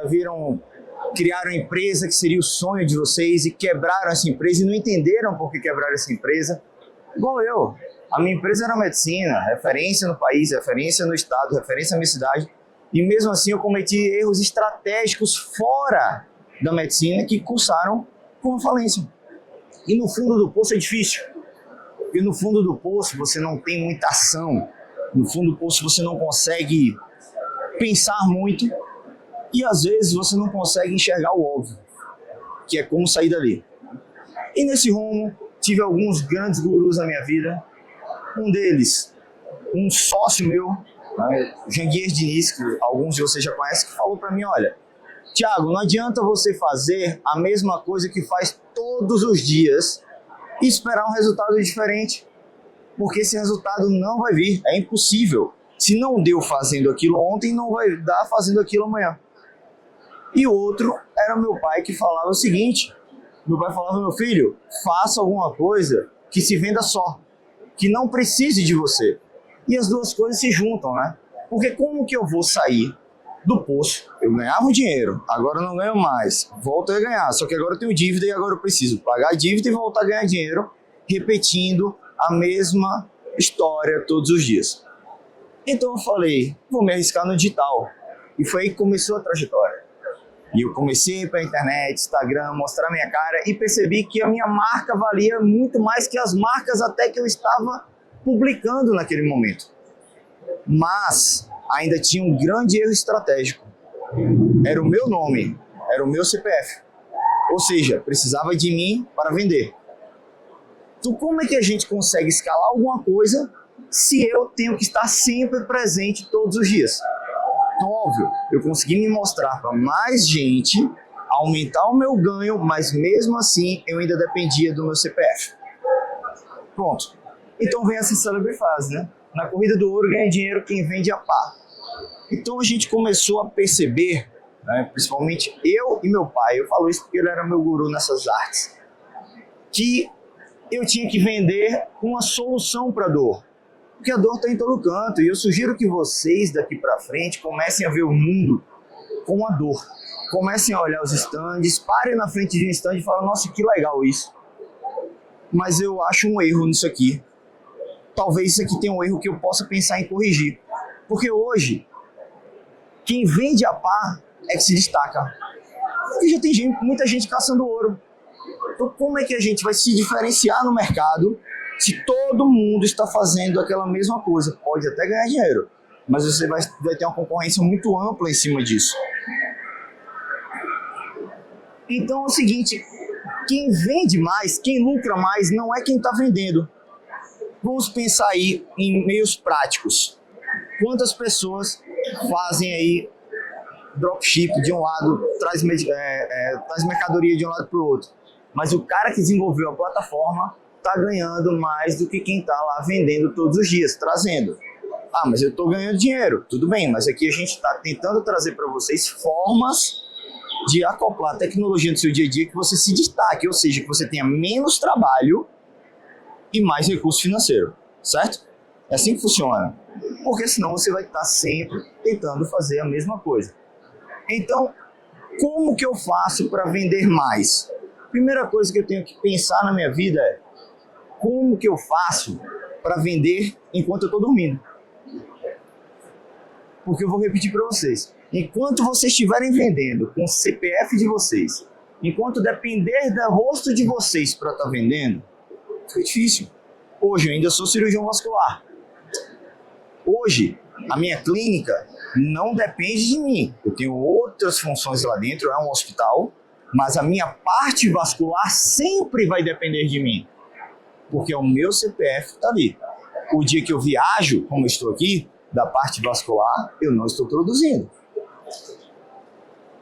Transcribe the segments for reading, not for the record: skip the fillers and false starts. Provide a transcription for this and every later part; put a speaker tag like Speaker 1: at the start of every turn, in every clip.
Speaker 1: já viram, criaram uma empresa que seria o sonho de vocês e quebraram essa empresa e não entenderam por que quebraram essa empresa. Igual eu. A minha empresa era medicina, referência no país, referência no estado, referência na minha cidade. E mesmo assim eu cometi erros estratégicos fora da medicina que cursaram com a falência. E no fundo do poço é difícil. Porque no fundo do poço você não tem muita ação. No fundo do poço você não consegue pensar muito. E às vezes você não consegue enxergar o óbvio, que é como sair dali. E nesse rumo tive alguns grandes gurus na minha vida. Um deles, um sócio meu, né, Janguier Diniz, que alguns de vocês já conhecem, que falou para mim, olha, Thiago, não adianta você fazer a mesma coisa que faz todos os dias e esperar um resultado diferente, porque esse resultado não vai vir, é impossível. Se não deu fazendo aquilo ontem, não vai dar fazendo aquilo amanhã. E o outro era meu pai, que falava o seguinte, meu pai falava, meu filho, faça alguma coisa que se venda só, que não precise de você. E as duas coisas se juntam, né? Porque como que eu vou sair do poço? Eu ganhava um dinheiro, agora eu não ganho mais. Volto a ganhar, só que agora eu tenho dívida e agora eu preciso pagar a dívida e voltar a ganhar dinheiro, repetindo a mesma história todos os dias. Então eu falei, vou me arriscar no digital. E foi aí que começou a trajetória. E eu comecei para a internet, Instagram, mostrar minha cara e percebi que a minha marca valia muito mais que as marcas até que eu estava publicando naquele momento. Mas ainda tinha um grande erro estratégico. Era o meu nome, era o meu CPF. Ou seja, precisava de mim para vender. Então como é que a gente consegue escalar alguma coisa se eu tenho que estar sempre presente todos os dias? Então, óbvio, eu consegui me mostrar para mais gente, aumentar o meu ganho, mas mesmo assim eu ainda dependia do meu CPF. Pronto. Então vem essa célebre frase, né? Na corrida do ouro ganha dinheiro quem vende a pá. Então a gente começou a perceber, né, principalmente eu e meu pai, eu falo isso porque ele era meu guru nessas artes, que eu tinha que vender uma solução para a dor. Porque a dor está em todo canto e eu sugiro que vocês daqui para frente comecem a ver o mundo com a dor. Comecem a olhar os estandes, parem na frente de um estande e falem, nossa, que legal isso. Mas eu acho um erro nisso aqui. Talvez isso aqui tenha um erro que eu possa pensar em corrigir. Porque hoje, quem vende a pá é que se destaca. Porque já tem muita gente caçando ouro. Então como é que a gente vai se diferenciar no mercado se todo mundo está fazendo aquela mesma coisa? Pode até ganhar dinheiro, mas você vai ter uma concorrência muito ampla em cima disso. Então é o seguinte, quem vende mais, quem lucra mais, não é quem está vendendo. Vamos pensar aí em meios práticos. Quantas pessoas fazem aí dropship de um lado, traz mercadoria de um lado para o outro, mas o cara que desenvolveu a plataforma está ganhando mais do que quem está lá vendendo todos os dias, trazendo. Ah, mas eu estou ganhando dinheiro. Tudo bem, mas aqui a gente está tentando trazer para vocês formas de acoplar a tecnologia no seu dia a dia que você se destaque, ou seja, que você tenha menos trabalho e mais recurso financeiro, certo? É assim que funciona. Porque senão você vai estar sempre tentando fazer a mesma coisa. Então, como que eu faço para vender mais? Primeira coisa que eu tenho que pensar na minha vida é como que eu faço para vender enquanto eu estou dormindo? Porque eu vou repetir para vocês. Enquanto vocês estiverem vendendo com o CPF de vocês, enquanto depender do rosto de vocês para estar vendendo, fica difícil. Hoje eu ainda sou cirurgião vascular. Hoje a minha clínica não depende de mim. Eu tenho outras funções lá dentro, é um hospital, mas a minha parte vascular sempre vai depender de mim. Porque o meu CPF está ali. O dia que eu viajo, como eu estou aqui, da parte vascular, eu não estou produzindo.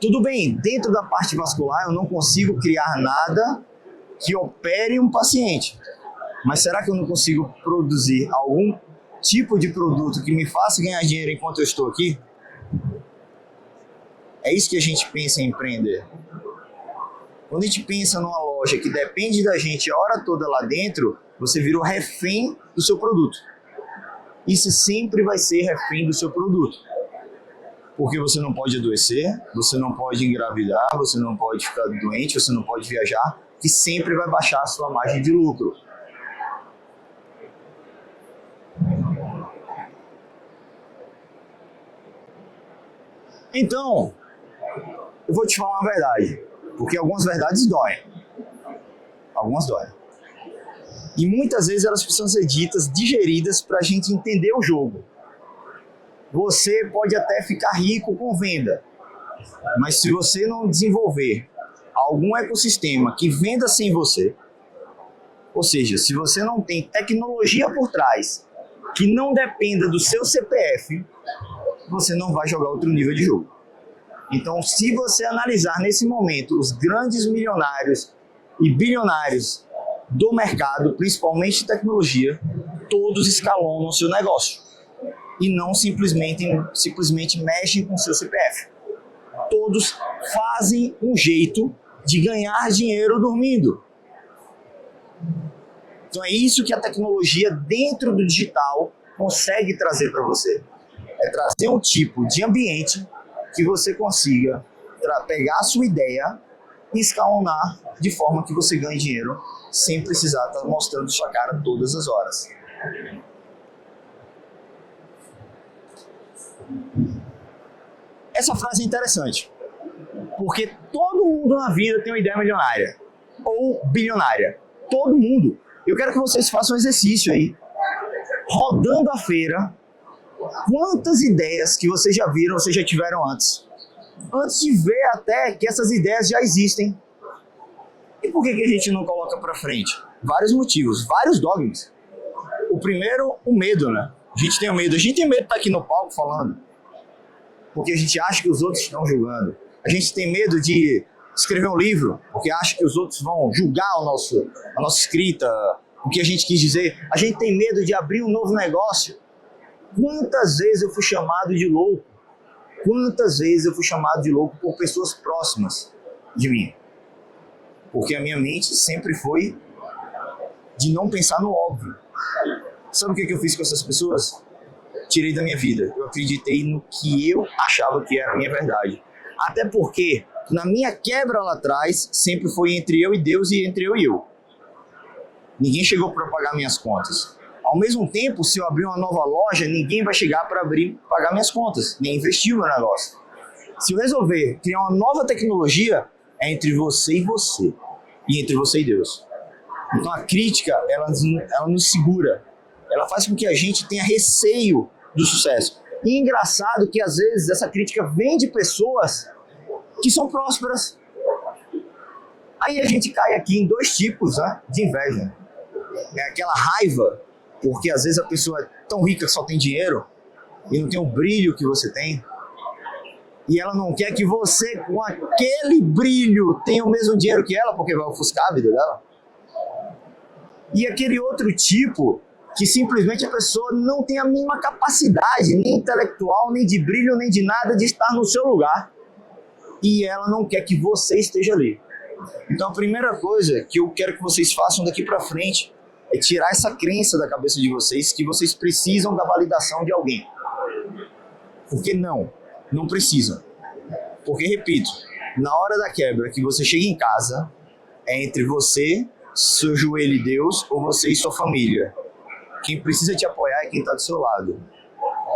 Speaker 1: Tudo bem, dentro da parte vascular eu não consigo criar nada que opere um paciente. Mas será que eu não consigo produzir algum tipo de produto que me faça ganhar dinheiro enquanto eu estou aqui? É isso que a gente pensa em empreender. Quando a gente pensa numa loja que depende da gente a hora toda lá dentro, você virou refém do seu produto. Isso sempre vai ser refém do seu produto. Porque você não pode adoecer, você não pode engravidar, você não pode ficar doente, você não pode viajar, que sempre vai baixar a sua margem de lucro. Então, eu vou te falar uma verdade, porque algumas verdades doem. Algumas doem. E muitas vezes elas precisam ser ditas, digeridas, para a gente entender o jogo. Você pode até ficar rico com venda, mas se você não desenvolver algum ecossistema que venda sem você, ou seja, se você não tem tecnologia por trás que não dependa do seu CPF, você não vai jogar outro nível de jogo. Então, se você analisar nesse momento os grandes milionários e bilionários do mercado, principalmente de tecnologia, todos escalonam o seu negócio e não simplesmente mexem com o seu CPF. Todos fazem um jeito de ganhar dinheiro dormindo. Então é isso que a tecnologia dentro do digital consegue trazer para você. É trazer um tipo de ambiente que você consiga pegar a sua ideia e escalonar de forma que você ganhe dinheiro sem precisar estar mostrando sua cara todas as horas. Essa frase é interessante, porque todo mundo na vida tem uma ideia milionária ou bilionária. Todo mundo. Eu quero que vocês façam um exercício aí, rodando a feira. Quantas ideias que vocês já viram, vocês já tiveram antes de ver até que essas ideias já existem? E por que a gente não coloca para frente? Vários motivos, vários dogmas. O primeiro, o medo, né? A gente tem medo de estar aqui no palco falando, porque a gente acha que os outros estão julgando. A gente tem medo de escrever um livro, porque acha que os outros vão julgar a nossa escrita, o que a gente quis dizer. A gente tem medo de abrir um novo negócio. Quantas vezes eu fui chamado de louco? Quantas vezes eu fui chamado de louco por pessoas próximas de mim? Porque a minha mente sempre foi de não pensar no óbvio. Sabe o que eu fiz com essas pessoas? Tirei da minha vida. Eu acreditei no que eu achava que era a minha verdade. Até porque, na minha quebra lá atrás, sempre foi entre eu e Deus e entre eu e eu. Ninguém chegou para pagar minhas contas. Ao mesmo tempo, se eu abrir uma nova loja, ninguém vai chegar para pagar minhas contas, nem investir no meu negócio. Se eu resolver criar uma nova tecnologia, é entre você e você, e entre você e Deus. Então a crítica, ela nos segura, ela faz com que a gente tenha receio do sucesso. E é engraçado que às vezes essa crítica vem de pessoas que são prósperas. Aí a gente cai aqui em dois tipos, né, de inveja. É aquela raiva, porque às vezes a pessoa é tão rica que só tem dinheiro e não tem o brilho que você tem. E ela não quer que você, com aquele brilho, tenha o mesmo dinheiro que ela, porque vai ofuscar a vida dela. E aquele outro tipo, que simplesmente a pessoa não tem a mínima capacidade, nem intelectual, nem de brilho, nem de nada, de estar no seu lugar. E ela não quer que você esteja ali. Então a primeira coisa que eu quero que vocês façam daqui para frente é tirar essa crença da cabeça de vocês que vocês precisam da validação de alguém. Porque não precisam. Porque, repito, na hora da quebra que você chega em casa, é entre você, seu joelho e Deus, ou você e sua família. Quem precisa te apoiar é quem está do seu lado.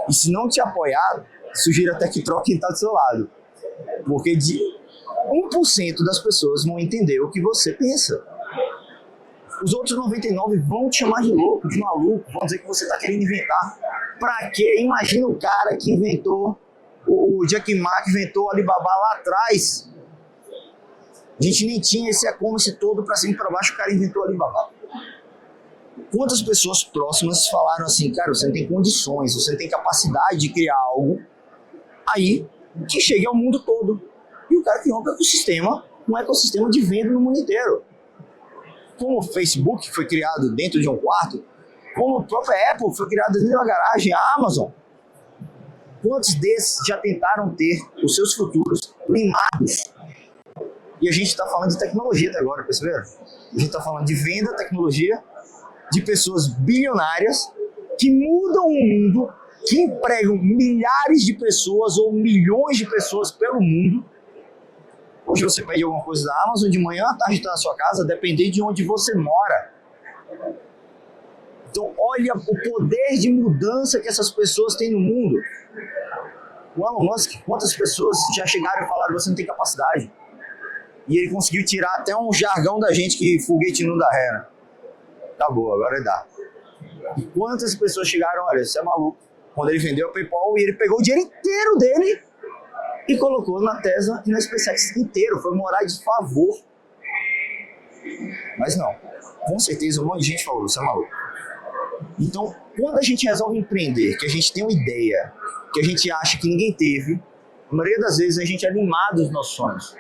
Speaker 1: E se não te apoiar, sugiro até que troque quem está do seu lado. Porque de 1% das pessoas vão entender o que você pensa. Os outros 99 vão te chamar de louco, de maluco, vão dizer que você está querendo inventar. Pra quê? Imagina o cara que inventou, o Jack Ma que inventou o Alibaba lá atrás. A gente nem tinha esse e-commerce todo pra cima e pra baixo, o cara inventou o Alibaba. Quantas pessoas próximas falaram assim, cara, você não tem condições, você não tem capacidade de criar algo aí que chegue ao mundo todo. E o cara criou um ecossistema de venda no mundo inteiro. Como o Facebook foi criado dentro de um quarto, como a própria Apple foi criada dentro de uma garagem, a Amazon. Quantos desses já tentaram ter os seus futuros limados? E a gente está falando de tecnologia até agora, perceberam? A gente está falando de venda, tecnologia, de pessoas bilionárias que mudam o mundo que empregam milhares de pessoas ou milhões de pessoas pelo mundo. Hoje você pede alguma coisa da Amazon, de manhã à tarde está na sua casa, dependendo de onde você mora. Então olha o poder de mudança que essas pessoas têm no mundo. O Elon Musk, quantas pessoas já chegaram e falaram você não tem capacidade? E ele conseguiu tirar até um jargão da gente que foguete não dá ré, né? Acabou, agora dá. E quantas pessoas chegaram, olha, você é maluco. Quando ele vendeu a PayPal, ele pegou o dinheiro inteiro dele e colocou na Tesla e na SpaceX inteiro. Foi morar de favor. Mas não. Com certeza um monte de gente falou, você é maluco. Então, quando a gente resolve empreender, que a gente tem uma ideia, que a gente acha que ninguém teve, a maioria das vezes a gente é limado dos nossos sonhos.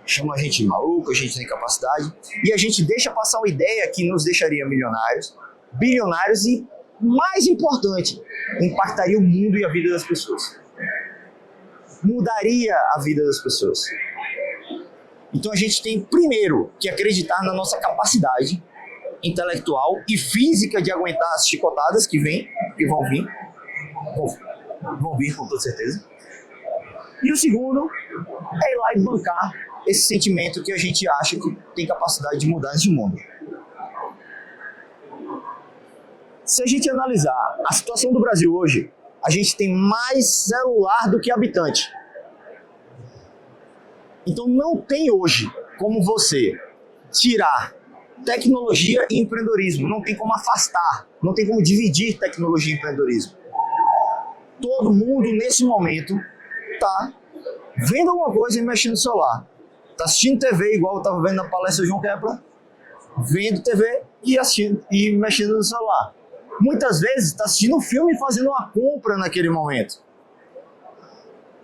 Speaker 1: Chama a gente de maluco, a gente tem capacidade, e a gente deixa passar uma ideia que nos deixaria milionários, bilionários e, mais importante, impactaria o mundo e a vida das pessoas. Mudaria a vida das pessoas. Então a gente tem, primeiro, que acreditar na nossa capacidade intelectual e física de aguentar as chicotadas que vão vir com toda certeza. E o segundo é ir lá e bancar esse sentimento que a gente acha que tem capacidade de mudar esse mundo. Se a gente analisar a situação do Brasil hoje, a gente tem mais celular do que habitante. Então não tem hoje como você tirar tecnologia e empreendedorismo. Não tem como afastar, não tem como dividir tecnologia e empreendedorismo. Todo mundo nesse momento está vendo alguma coisa e mexendo no celular. Está assistindo TV igual eu estava vendo na palestra do João Kepler, vendo TV e assistindo e mexendo no celular. Muitas vezes está assistindo um filme e fazendo uma compra naquele momento.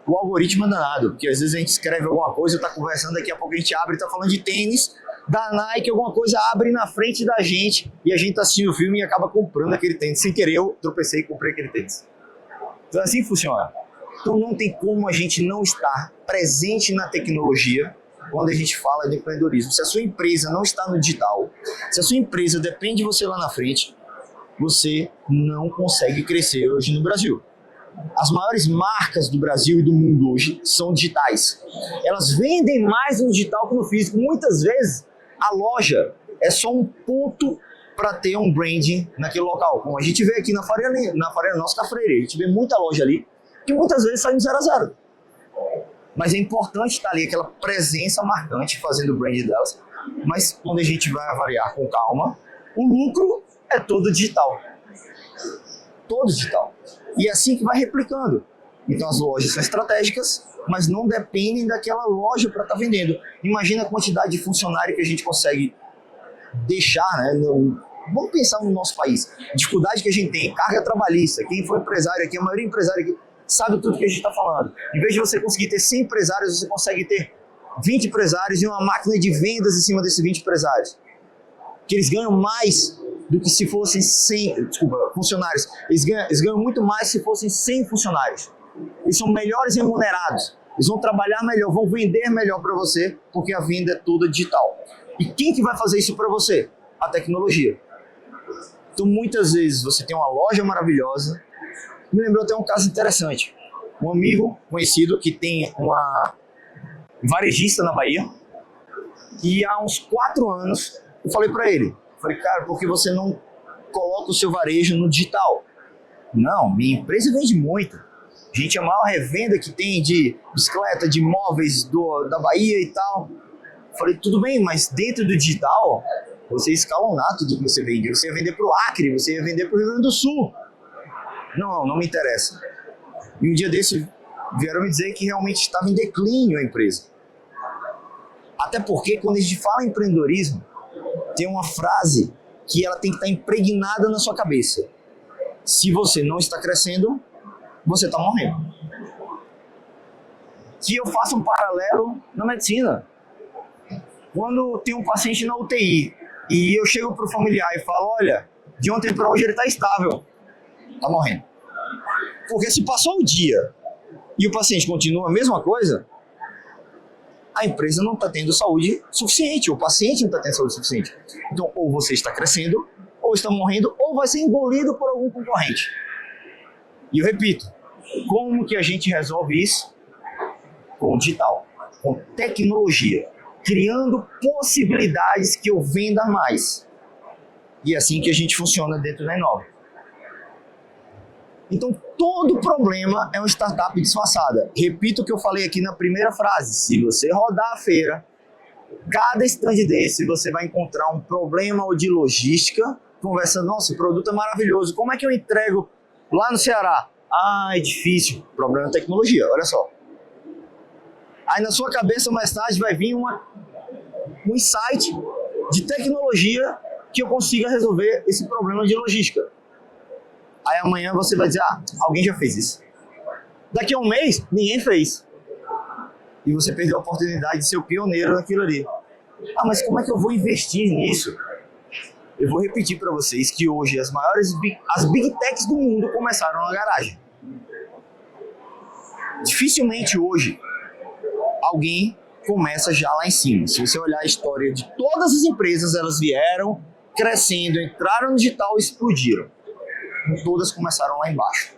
Speaker 1: O algoritmo é danado, porque às vezes a gente escreve alguma coisa, está conversando, daqui a pouco a gente abre e está falando de tênis, da Nike, alguma coisa abre na frente da gente e a gente está assistindo o filme e acaba comprando aquele tênis. Sem querer, eu tropecei e comprei aquele tênis. Então assim funciona. Então não tem como a gente não estar presente na tecnologia quando a gente fala de empreendedorismo. Se a sua empresa não está no digital, se a sua empresa depende de você lá na frente, você não consegue crescer hoje no Brasil. As maiores marcas do Brasil e do mundo hoje são digitais. Elas vendem mais no digital que no físico. Muitas vezes a loja é só um ponto para ter um branding naquele local. Como a gente vê aqui na Faria Nossa Cafreira, a gente vê muita loja ali que muitas vezes sai no 0 a 0. Mas é importante estar ali, aquela presença marcante fazendo o brand delas. Mas quando a gente vai avaliar com calma, o lucro é todo digital. Todo digital. E é assim que vai replicando. Então as lojas são estratégicas, mas não dependem daquela loja para estar vendendo. Imagina a quantidade de funcionário que a gente consegue deixar, né? Vamos pensar no nosso país. A dificuldade que a gente tem, carga trabalhista. Quem for empresário aqui, a maioria empresário aqui, sabe tudo que a gente está falando. Em vez de você conseguir ter 100 empresários, você consegue ter 20 empresários e uma máquina de vendas em cima desses 20 empresários. Que eles ganham mais do que se fossem 100, funcionários. Eles ganham muito mais se fossem 100 funcionários. Eles são melhores remunerados. Eles vão trabalhar melhor, vão vender melhor para você, porque a venda é toda digital. E quem que vai fazer isso para você? A tecnologia. Então, muitas vezes, você tem uma loja maravilhosa. Me lembrou até um caso interessante. Um amigo conhecido que tem uma varejista na Bahia. E há uns 4 anos, eu falei para ele, cara, por que você não coloca o seu varejo no digital? Não, minha empresa vende muito. Gente, a maior revenda que tem de bicicleta, de móveis da Bahia e tal. Falei, tudo bem, mas dentro do digital, você escalonar tudo que você vende. Você ia vender para o Acre, você ia vender para o Rio Grande do Sul. Não me interessa. E um dia desse vieram me dizer que realmente estava em declínio a empresa. Até porque quando a gente fala em empreendedorismo, tem uma frase que ela tem que estar impregnada na sua cabeça. Se você não está crescendo, você está morrendo. Que eu faço um paralelo na medicina. Quando tem um paciente na UTI e eu chego para o familiar e falo, olha, de ontem para hoje ele está estável, está morrendo. Porque se passou um dia e o paciente continua a mesma coisa, a empresa não está tendo saúde suficiente, o paciente não está tendo saúde suficiente. Então, ou você está crescendo, ou está morrendo, ou vai ser engolido por algum concorrente. E eu repito, como que a gente resolve isso? Com o digital, com tecnologia, criando possibilidades que eu venda mais. E é assim que a gente funciona dentro da Inova. Então, todo problema é uma startup disfarçada. Repito o que eu falei aqui na primeira frase. Se você rodar a feira, cada stand desse, você vai encontrar um problema ou de logística, conversando, nossa, o produto é maravilhoso, como é que eu entrego lá no Ceará? Ah, é difícil. Problema de tecnologia, olha só. Aí na sua cabeça, mais tarde, vai vir um insight de tecnologia que eu consiga resolver esse problema de logística. Aí amanhã você vai dizer, alguém já fez isso. Daqui a um mês, ninguém fez. E você perdeu a oportunidade de ser o pioneiro naquilo ali. Mas como é que eu vou investir nisso? Eu vou repetir para vocês que hoje as Big Techs do mundo começaram na garagem. Dificilmente hoje alguém começa já lá em cima. Se você olhar a história de todas as empresas, elas vieram crescendo, entraram no digital e explodiram. Todas começaram lá embaixo.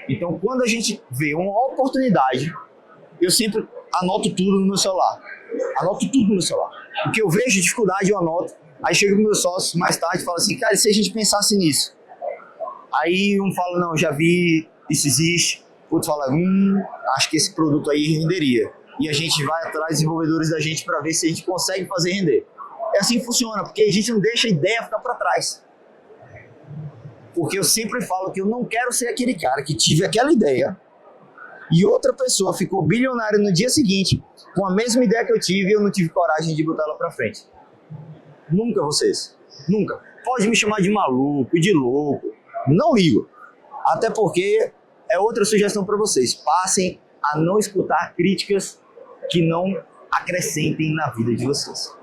Speaker 1: Então, quando a gente vê uma oportunidade, eu sempre anoto tudo no meu celular. Anoto tudo no meu celular. Porque eu vejo dificuldade, eu anoto. Aí chega o meu sócio mais tarde e fala assim, cara, e se a gente pensasse nisso? Aí um fala, não, já vi, isso existe. O outro fala, acho que esse produto aí renderia. E a gente vai atrás dos desenvolvedores da gente para ver se a gente consegue fazer render. É assim que funciona, porque a gente não deixa a ideia ficar para trás. Porque eu sempre falo que eu não quero ser aquele cara que tive aquela ideia e outra pessoa ficou bilionária no dia seguinte com a mesma ideia que eu tive e eu não tive coragem de botar ela para frente. Nunca vocês. Nunca. Pode me chamar de maluco, de louco. Não ligo. Até porque é outra sugestão para vocês. Passem a não escutar críticas que não acrescentem na vida de vocês.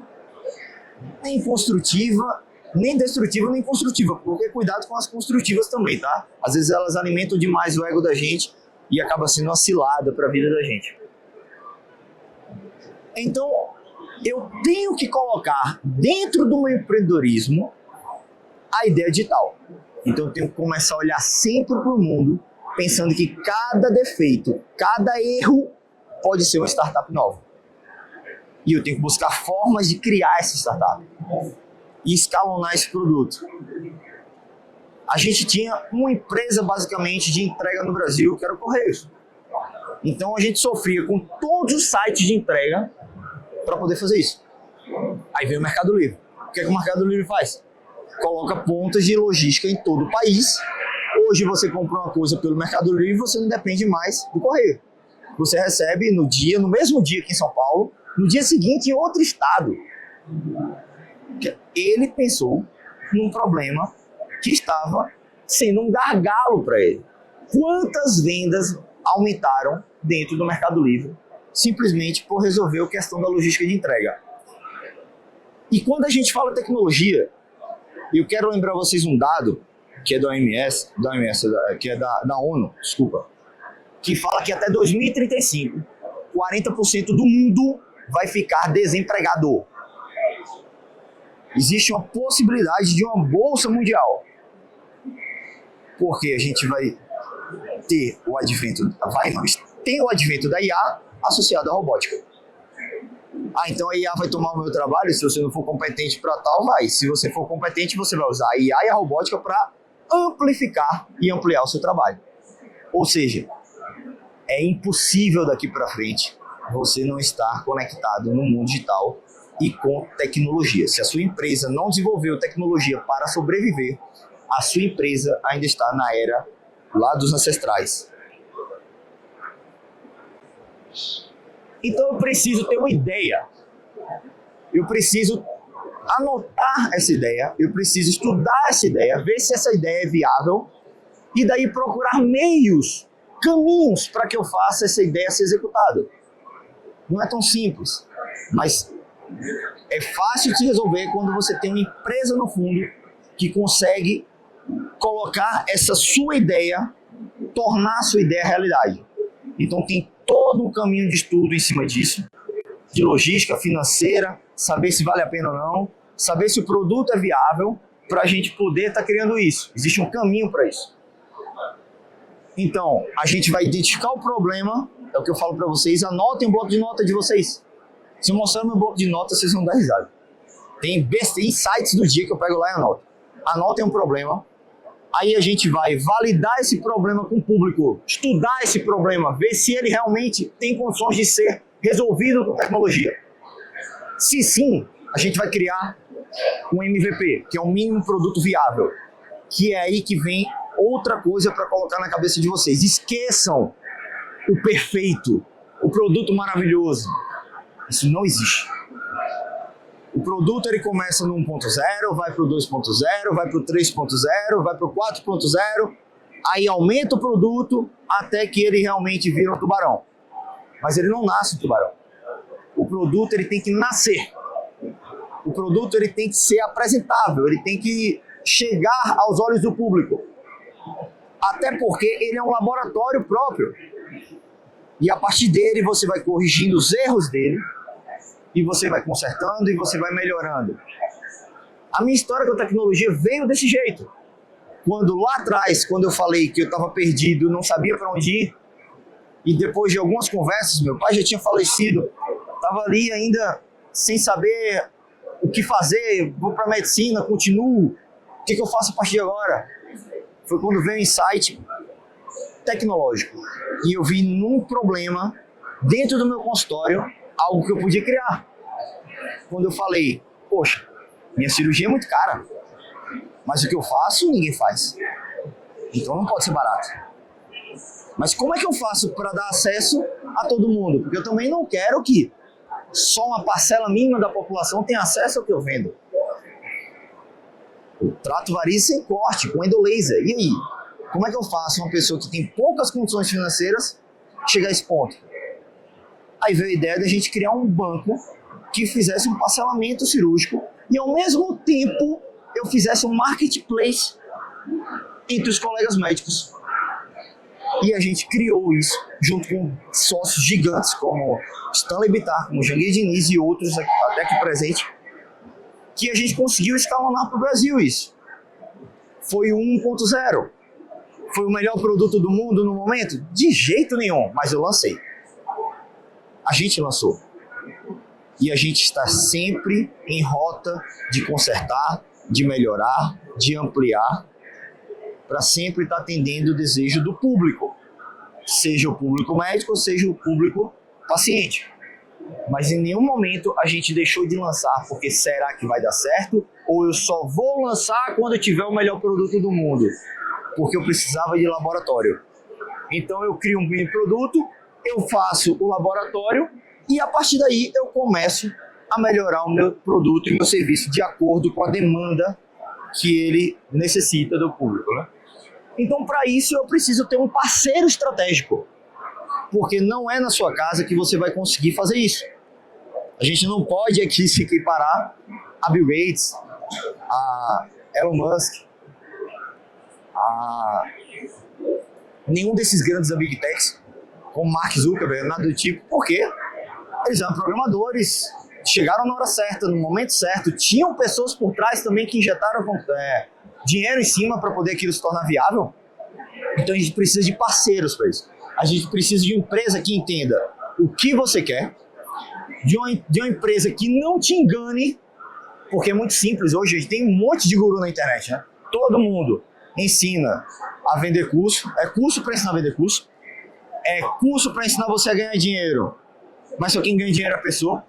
Speaker 1: Nem construtiva, nem destrutiva, nem construtiva. Porque cuidado com as construtivas também, tá? Às vezes elas alimentam demais o ego da gente e acaba sendo uma cilada para a vida da gente. Então, eu tenho que colocar dentro do meu empreendedorismo a ideia digital. Então eu tenho que começar a olhar sempre para o mundo, pensando que cada defeito, cada erro pode ser uma startup nova. E eu tenho que buscar formas de criar essa startup e escalonar esse produto. A gente tinha uma empresa basicamente de entrega no Brasil, que era o Correios. Então a gente sofria com todos os sites de entrega para poder fazer isso. Aí veio o Mercado Livre. O que é que o Mercado Livre faz? Coloca pontas de logística em todo o país. Hoje você compra uma coisa pelo Mercado Livre e você não depende mais do correio. Você recebe no mesmo dia aqui em São Paulo, no dia seguinte em outro estado. Ele pensou num problema que estava sendo um gargalo para ele. Quantas vendas aumentaram dentro do Mercado Livre simplesmente por resolver a questão da logística de entrega? E quando a gente fala tecnologia, eu quero lembrar vocês um dado que é da OMS, que é da ONU, desculpa, que fala que até 2035, 40% do mundo vai ficar desempregado. Existe uma possibilidade de uma bolsa mundial. Porque a gente vai ter o advento, tem o advento da IA associado à robótica. Então a IA vai tomar o meu trabalho, se você não for competente para tal, vai. Se você for competente, você vai usar a IA e a robótica para amplificar e ampliar o seu trabalho. Ou seja, é impossível daqui para frente você não estar conectado no mundo digital e com tecnologia. Se a sua empresa não desenvolveu tecnologia para sobreviver, a sua empresa ainda está na era lá dos ancestrais. Então eu preciso ter uma ideia. Eu preciso anotar essa ideia, eu preciso estudar essa ideia, ver se essa ideia é viável e daí procurar meios, caminhos para que eu faça essa ideia ser executada. Não é tão simples, mas é fácil de se resolver quando você tem uma empresa no fundo que consegue colocar essa sua ideia, tornar a sua ideia realidade. Então tem todo um caminho de estudo em cima disso, de logística financeira, saber se vale a pena ou não, saber se o produto é viável para a gente poder estar criando isso. Existe um caminho para isso. Então, a gente vai identificar o problema, é o que eu falo para vocês, anotem o bloco de nota de vocês. Se eu mostrar meu bloco de notas, vocês vão dar risada. Tem insights do dia que eu pego lá e anoto. Anotem um problema. Aí a gente vai validar esse problema com o público, estudar esse problema, ver se ele realmente tem condições de ser resolvido com tecnologia. Se sim, a gente vai criar um MVP, que é um mínimo produto viável, que é aí que vem outra coisa para colocar na cabeça de vocês. Esqueçam o perfeito, o produto maravilhoso. Isso não existe. O produto ele começa no 1.0, vai para o 2.0, vai para o 3.0, vai para o 4.0, aí aumenta o produto até que ele realmente vira um tubarão. Mas ele não nasce um tubarão. O produto ele tem que nascer. O produto ele tem que ser apresentável, ele tem que chegar aos olhos do público. Até porque ele é um laboratório próprio. E a partir dele você vai corrigindo os erros dele, e você vai consertando e você vai melhorando. A minha história com a tecnologia veio desse jeito. Quando lá atrás, quando eu falei que eu estava perdido, não sabia para onde ir, e depois de algumas conversas, meu pai já tinha falecido, estava ali ainda sem saber o que fazer, vou para a medicina, continuo, o que eu faço a partir de agora? Foi quando veio o insight tecnológico. E eu vi num problema, dentro do meu consultório, algo que eu podia criar. Quando eu falei, poxa, minha cirurgia é muito cara, mas o que eu faço, ninguém faz. Então não pode ser barato. Mas como é que eu faço para dar acesso a todo mundo? Porque eu também não quero que só uma parcela mínima da população tenha acesso ao que eu vendo. Eu trato varizes sem corte, com endolaser. E aí? Como é que eu faço uma pessoa que tem poucas condições financeiras chegar a esse ponto? Aí veio a ideia de a gente criar um banco que fizesse um parcelamento cirúrgico e ao mesmo tempo eu fizesse um marketplace entre os colegas médicos. E a gente criou isso junto com sócios gigantes como Stanley Bittar, como Janguir Diniz e outros até aqui presente, que a gente conseguiu escalonar para o Brasil isso. Foi o 1.0. Foi o melhor produto do mundo no momento? De jeito nenhum, mas eu lancei. A gente lançou. E a gente está sempre em rota de consertar, de melhorar, de ampliar, para sempre estar atendendo o desejo do público. Seja o público médico, seja o público paciente. Mas em nenhum momento a gente deixou de lançar porque será que vai dar certo? Ou eu só vou lançar quando eu tiver o melhor produto do mundo? Porque eu precisava de laboratório. Então eu crio um mini produto, eu faço o laboratório e a partir daí eu começo a melhorar o meu produto e o meu serviço de acordo com a demanda que ele necessita do público, né? Então, para isso, eu preciso ter um parceiro estratégico, porque não é na sua casa que você vai conseguir fazer isso. A gente não pode aqui se equiparar a Bill Gates, a Elon Musk, a nenhum desses grandes da Big Techs, como Mark Zuckerberg, nada do tipo, porque eles eram programadores, chegaram na hora certa, no momento certo, tinham pessoas por trás também que injetaram dinheiro em cima para poder aquilo se tornar viável. Então a gente precisa de parceiros para isso. A gente precisa de uma empresa que entenda o que você quer, de uma empresa que não te engane, porque é muito simples. Hoje a gente tem um monte de guru na internet, né? Todo mundo ensina a vender curso, é curso para ensinar a vender curso, é curso para ensinar você a ganhar dinheiro, mas só quem ganha dinheiro é a pessoa,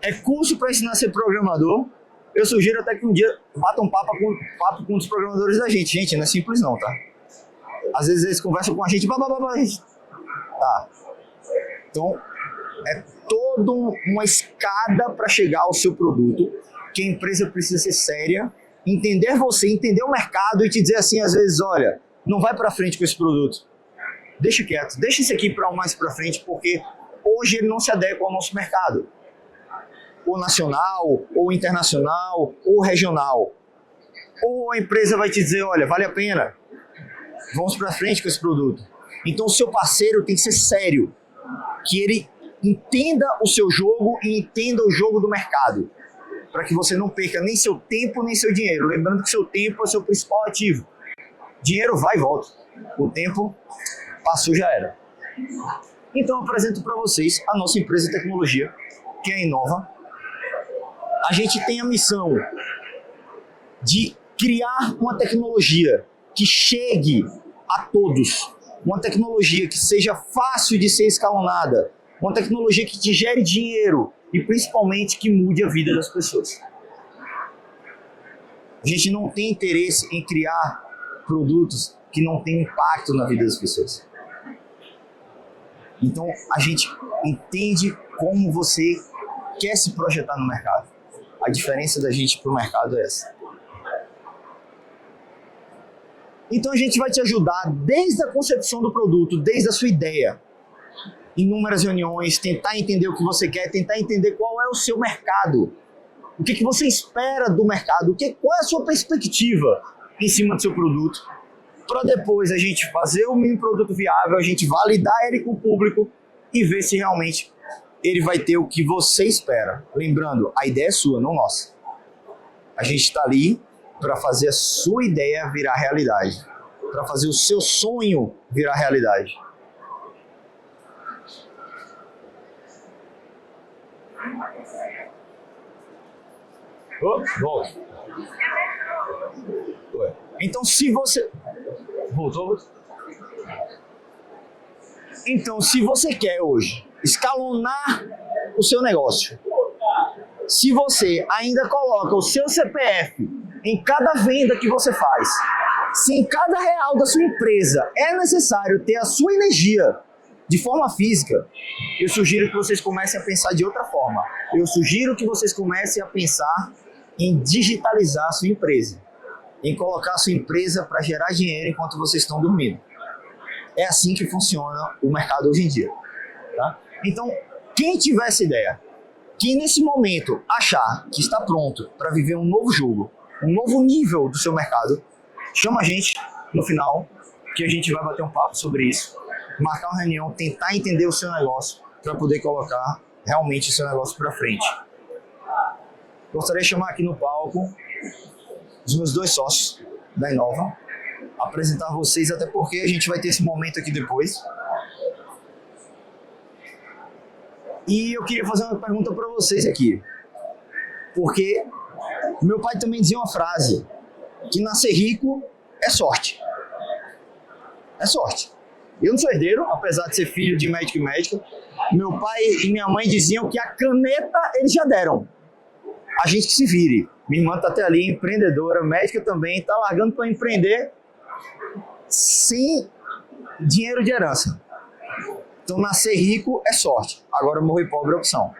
Speaker 1: é curso para ensinar a ser programador. Eu sugiro até que um dia bata um papo com os programadores da gente. Gente, não é simples não, tá? Às vezes eles conversam com a gente, tá. Então, é toda uma escada para chegar ao seu produto, que a empresa precisa ser séria, entender você, entender o mercado e te dizer assim, às vezes, olha, não vai para frente com esse produto. Deixa quieto, deixa esse aqui para mais para frente, porque hoje ele não se adequa ao nosso mercado. Ou nacional, ou internacional, ou regional. Ou a empresa vai te dizer, olha, vale a pena, vamos para frente com esse produto. Então o seu parceiro tem que ser sério, que ele entenda o seu jogo e entenda o jogo do mercado, para que você não perca nem seu tempo nem seu dinheiro. Lembrando que seu tempo é seu principal ativo. Dinheiro vai e volta. O tempo passou, já era. Então eu apresento para vocês a nossa empresa de tecnologia, que é a Inova. A gente tem a missão de criar uma tecnologia que chegue a todos, uma tecnologia que seja fácil de ser escalonada, uma tecnologia que te gere dinheiro e principalmente que mude a vida das pessoas. A gente não tem interesse em criar produtos que não têm impacto na vida das pessoas. Então a gente entende como você quer se projetar no mercado. A diferença da gente para o mercado é essa. Então a gente vai te ajudar desde a concepção do produto, desde a sua ideia. Inúmeras reuniões, tentar entender o que você quer, tentar entender qual é o seu mercado. O que você espera do mercado, qual é a sua perspectiva em cima do seu produto. Para depois a gente fazer o mini produto viável, a gente validar ele com o público e ver se realmente ele vai ter o que você espera. Lembrando, a ideia é sua, não nossa. A gente está ali para fazer a sua ideia virar realidade, para fazer o seu sonho virar realidade. Volta. Então, se você... Voltou? Então, se você quer hoje escalonar o seu negócio, se você ainda coloca o seu CPF em cada venda que você faz, se em cada real da sua empresa é necessário ter a sua energia de forma física, eu sugiro que vocês comecem a pensar de outra forma. Eu sugiro que vocês comecem a pensar em digitalizar a sua empresa, em colocar a sua empresa para gerar dinheiro enquanto vocês estão dormindo. É assim que funciona o mercado hoje em dia. Tá? Então, quem tiver essa ideia, quem nesse momento achar que está pronto para viver um novo jogo, um novo nível do seu mercado, chama a gente no final, que a gente vai bater um papo sobre isso, marcar uma reunião, tentar entender o seu negócio para poder colocar realmente o seu negócio para frente. Gostaria de chamar aqui no palco os meus dois sócios da Inova, apresentar vocês, até porque a gente vai ter esse momento aqui depois. E eu queria fazer uma pergunta para vocês aqui, porque meu pai também dizia uma frase, que nascer rico é sorte. É sorte. Eu não sou herdeiro, apesar de ser filho de médico e médica. Meu pai e minha mãe diziam que a caneta eles já deram. A gente que se vire. Minha irmã está até ali, empreendedora, médica também, está largando para empreender sem dinheiro de herança. Então nascer rico é sorte, agora morrer pobre é opção.